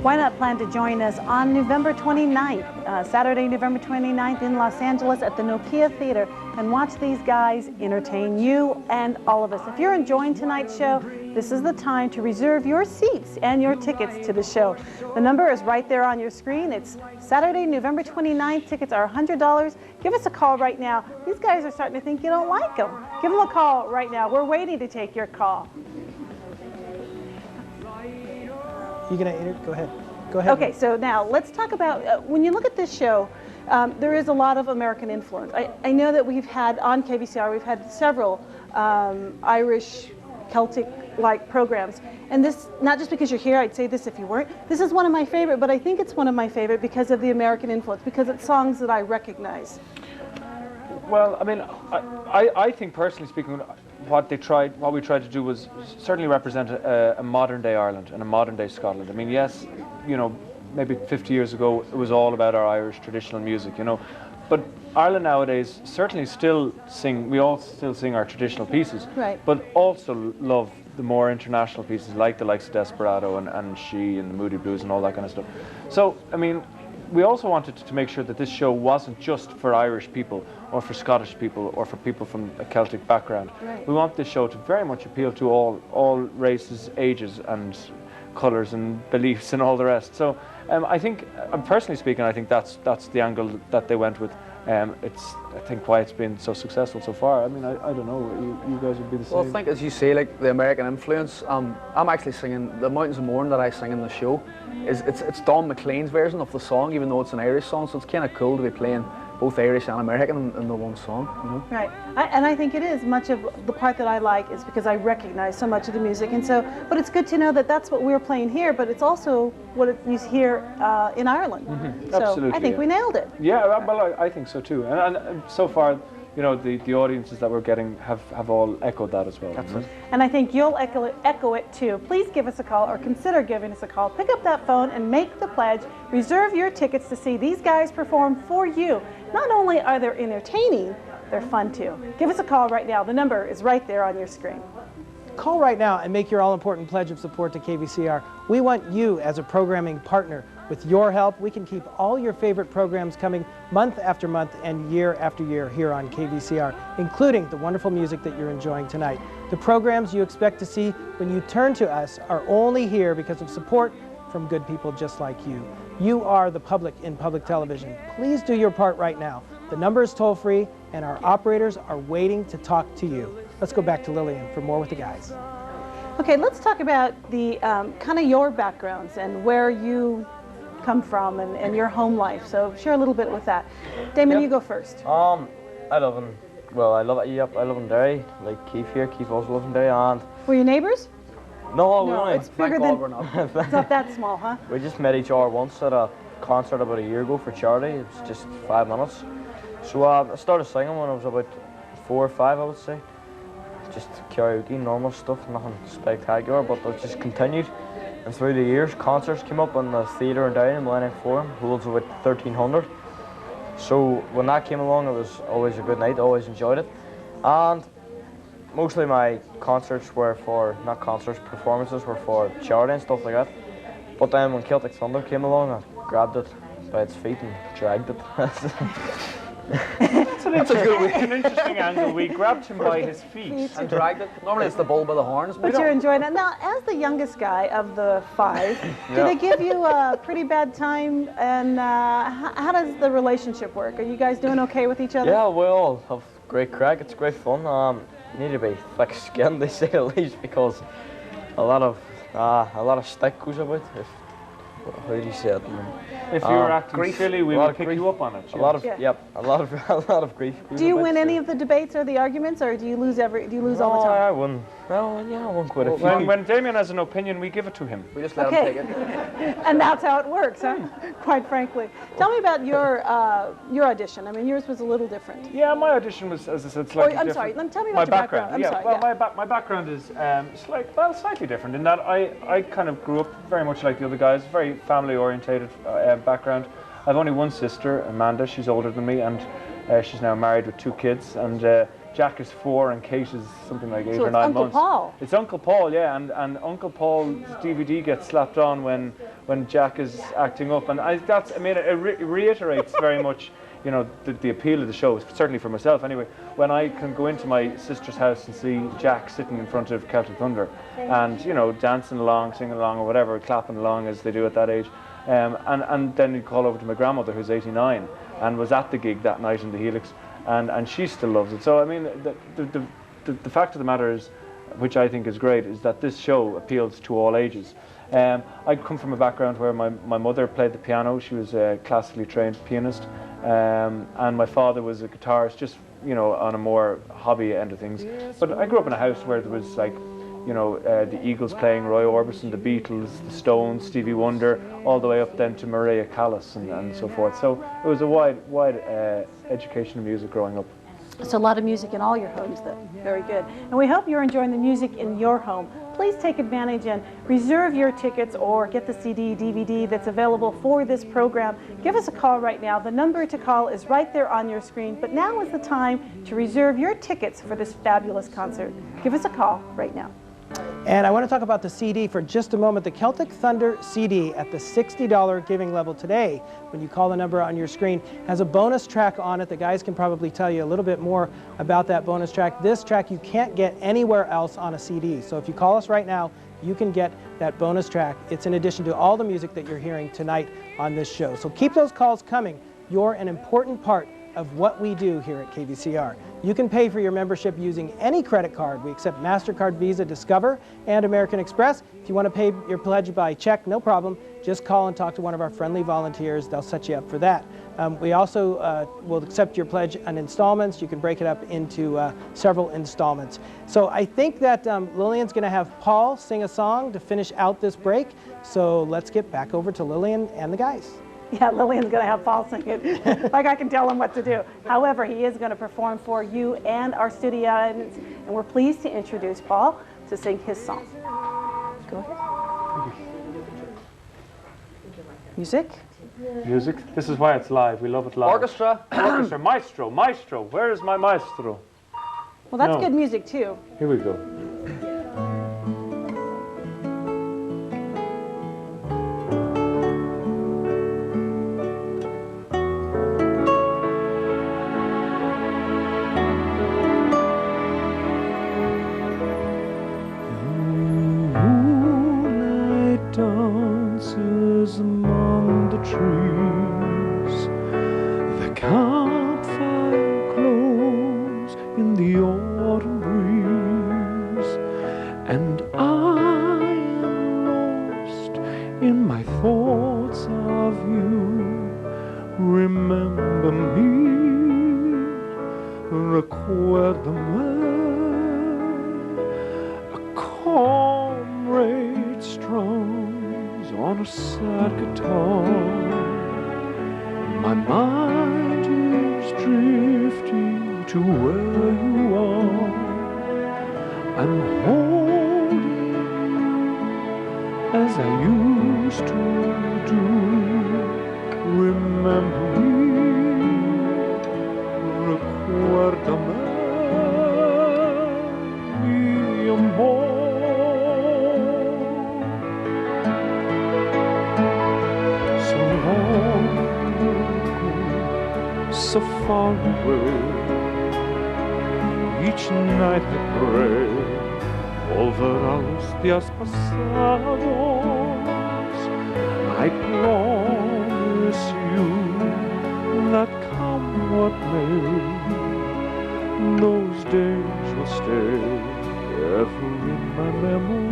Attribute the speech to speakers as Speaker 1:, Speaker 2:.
Speaker 1: Why not plan to join us on November 29th, Saturday, November 29th in Los Angeles at the Nokia Theater, and watch these guys entertain you and all of us. If you're enjoying tonight's show, this is the time to reserve your seats and your tickets to the show. The number is right there on your screen. It's Saturday, November 29th. Tickets are $100. Give us a call right now. These guys are starting to think you don't like them. Give them a call right now. We're waiting to take your call.
Speaker 2: You gonna go ahead. Go ahead.
Speaker 1: Okay, so now let's talk about when you look at this show. There is a lot of American influence. I know that we've had on KVCR, we've had several Irish, Celtic-like programs, and this, not just because you're here, I'd say this if you weren't. This is one of my favorite, but I think it's one of my favorite because of the American influence, because it's songs that I recognize.
Speaker 3: Well, I mean, I think personally speaking, what we tried to do was certainly represent a modern day Ireland and a modern day Scotland. I mean, yes, you know, maybe 50 years ago it was all about our Irish traditional music, you know, but Ireland nowadays certainly still sing, we all still sing our traditional pieces,
Speaker 1: right,
Speaker 3: but also love the more international pieces like the likes of Desperado and She and the Moody Blues and all that kind of stuff. So, I mean, we also wanted to make sure that this show wasn't just for Irish people or for Scottish people or for people from a Celtic background.
Speaker 1: Right.
Speaker 3: We want this show to very much appeal to all races, ages and colours and beliefs and all the rest. So I think, personally speaking, I think that's the angle that they went with. It's, I think, why it's been so successful so far. I mean, I don't know, you guys would be the same.
Speaker 4: Well, I think, as you say, like the American influence, I'm actually singing The Mountains of Mourne that I sing in the show. It's Don McLean's version of the song, even though it's an Irish song, so it's kind of cool to be playing both Irish and American in the one song, you know?
Speaker 1: Right, and I think it is. Much of the part that I like is because I recognize so much of the music, and so, but it's good to know that that's what we're playing here, but it's also what you hear in Ireland.
Speaker 3: Mm-hmm.
Speaker 1: So
Speaker 3: absolutely,
Speaker 1: I think we nailed it.
Speaker 3: Yeah, well, I think so too. And so far, you know, the audiences that we're getting have all echoed that as well.
Speaker 4: That's it.
Speaker 1: And I think you'll echo it too. Please give us a call, or consider giving us a call. Pick up that phone and make the pledge. Reserve your tickets to see these guys perform for you. Not only are they entertaining, they're fun too. Give us a call right now. The number is right there on your screen.
Speaker 2: Call right now and make your all-important pledge of support to KVCR. We want you as a programming partner. With your help, we can keep all your favorite programs coming month after month and year after year here on KVCR, including the wonderful music that you're enjoying tonight. The programs you expect to see when you turn to us are only here because of support from good people just like you. You are the public in public television. Please do your part right now. The number is toll-free, and our operators are waiting to talk to you. Let's go back to Lillian for more with the guys.
Speaker 1: Okay, let's talk about the kind of your backgrounds and where you come from and your home life. So share a little bit with that. Damian, you go first.
Speaker 5: I live in Derry, like Keith here. Keith also lives in Derry, and
Speaker 1: Were you neighbours?
Speaker 5: no,
Speaker 1: No,
Speaker 5: we
Speaker 1: it's bigger than. It's not that small, huh?
Speaker 5: we just met each other once at a concert about a year ago for charity. It was just 5 minutes. So I started singing when I was about 4 or 5, I would say. Just karaoke, normal stuff, nothing spectacular, but it just continued. And through the years, concerts came up in the theatre in Derry, in Millennium Forum, holds about 1,300. So when that came along, it was always a good night, always enjoyed it. And mostly my concerts were for, not concerts, performances were for charity and stuff like that. But then when Celtic Thunder came along, I grabbed it by its feet and dragged it.
Speaker 3: That's an interesting angle. We grabbed him by his feet
Speaker 4: And dragged it. Normally it's the bull by the horns.
Speaker 1: But you're enjoying it. Now, as the youngest guy of the 5, do they give you a pretty bad time? And how does the relationship work? Are you guys doing okay with each other?
Speaker 5: Yeah, we all have great crack. It's great fun. You need to be thick-skinned, they say at least, because a lot of stick goes about. How do you say it?
Speaker 3: If you were acting
Speaker 4: grief.
Speaker 3: silly, we would pick you up on it.
Speaker 5: A lot of
Speaker 1: Yeah.
Speaker 5: a lot of grief.
Speaker 1: Do you win any of the debates or the arguments, or do you lose all the time?
Speaker 5: I won. Well, yeah, I won quite a few.
Speaker 3: When Damian has an opinion, we give it to him.
Speaker 4: We just let
Speaker 1: Okay.
Speaker 4: him take it.
Speaker 1: And that's how it works, huh? Quite frankly. Tell me about your audition. I mean, yours was a little different.
Speaker 3: Yeah, my audition was, as I said, slightly
Speaker 1: I'm
Speaker 3: different.
Speaker 1: sorry, tell me
Speaker 3: My
Speaker 1: about your background. I'm
Speaker 3: yeah,
Speaker 1: sorry,
Speaker 3: well,
Speaker 1: yeah.
Speaker 3: my background is slightly different in that I kind of grew up very much like the other guys, very family-orientated background. I've only one sister, Amanda. She's older than me, and she's now married with 2 kids, and Jack is 4 and Kate is something like 8
Speaker 1: So
Speaker 3: or
Speaker 1: it's
Speaker 3: 9
Speaker 1: Uncle
Speaker 3: months.
Speaker 1: Paul.
Speaker 3: It's Uncle Paul, yeah, and Uncle Paul's DVD gets slapped on when Jack is acting up, and it reiterates very much, you know, the appeal of the show, certainly for myself anyway, when I can go into my sister's house and see Jack sitting in front of Celtic Thunder and, you know, dancing along, singing along or whatever, clapping along as they do at that age. And then you call over to my grandmother, who's 89 and was at the gig that night in the Helix, and she still loves it. So I mean, the fact of the matter is, which I think is great, is that this show appeals to all ages. I come from a background where my mother played the piano. She was a classically trained pianist, and my father was a guitarist, just, you know, on a more hobby end of things. But I grew up in a house where there was, like, you know, the Eagles playing Roy Orbison, the Beatles, the Stones, Stevie Wonder, all the way up then to Maria Callas and so forth. So it was a wide education of music growing up.
Speaker 1: So a lot of music in all your homes, though. Very good. And we hope you're enjoying the music in your home. Please take advantage and reserve your tickets or get the CD, DVD that's available for this program. Give us a call right now. The number to call is right there on your screen. But now is the time to reserve your tickets for this fabulous concert. Give us a call right now.
Speaker 2: And I want to talk about the CD for just a moment. The Celtic Thunder CD at the $60 giving level today, when you call the number on your screen, has a bonus track on it. The guys can probably tell you a little bit more about that bonus track. This track you can't get anywhere else on a CD. So if you call us right now, you can get that bonus track. It's in addition to all the music that you're hearing tonight on this show. So keep those calls coming. You're an important part of what we do here at KVCR. You can pay for your membership using any credit card. We accept MasterCard, Visa, Discover, and American Express. If you want to pay your pledge by check, no problem. Just call and talk to one of our friendly volunteers. They'll set you up for that. We also will accept your pledge in installments. You can break it up into several installments. So I think that Lillian's going to have Paul sing a song to finish out this break. So let's get back over to Lillian and the guys.
Speaker 1: Yeah, Lillian's going to have Paul sing it, like I can tell him what to do. However, he is going to perform for you and our studio audience, and we're pleased to introduce Paul to sing his song. Go ahead. Music?
Speaker 3: Music? This is why it's live. We love it live.
Speaker 4: Orchestra.
Speaker 3: Orchestra. Maestro. Where is my maestro?
Speaker 1: Well, that's
Speaker 3: No.
Speaker 1: good music, too.
Speaker 3: Here we go.
Speaker 6: Dances among the trees, the campfire glows in the autumn breeze, and I am lost in my thoughts of you. Remember me, recuérdame, a comrade strums on a sad guitar. My mind is drifting to where you are. I'm holding you as I used to do. Remember me, recuérdame, mi amor. So far away, each night I pray over a los días pasados. I promise you that come what may, those days will stay ever in my memory.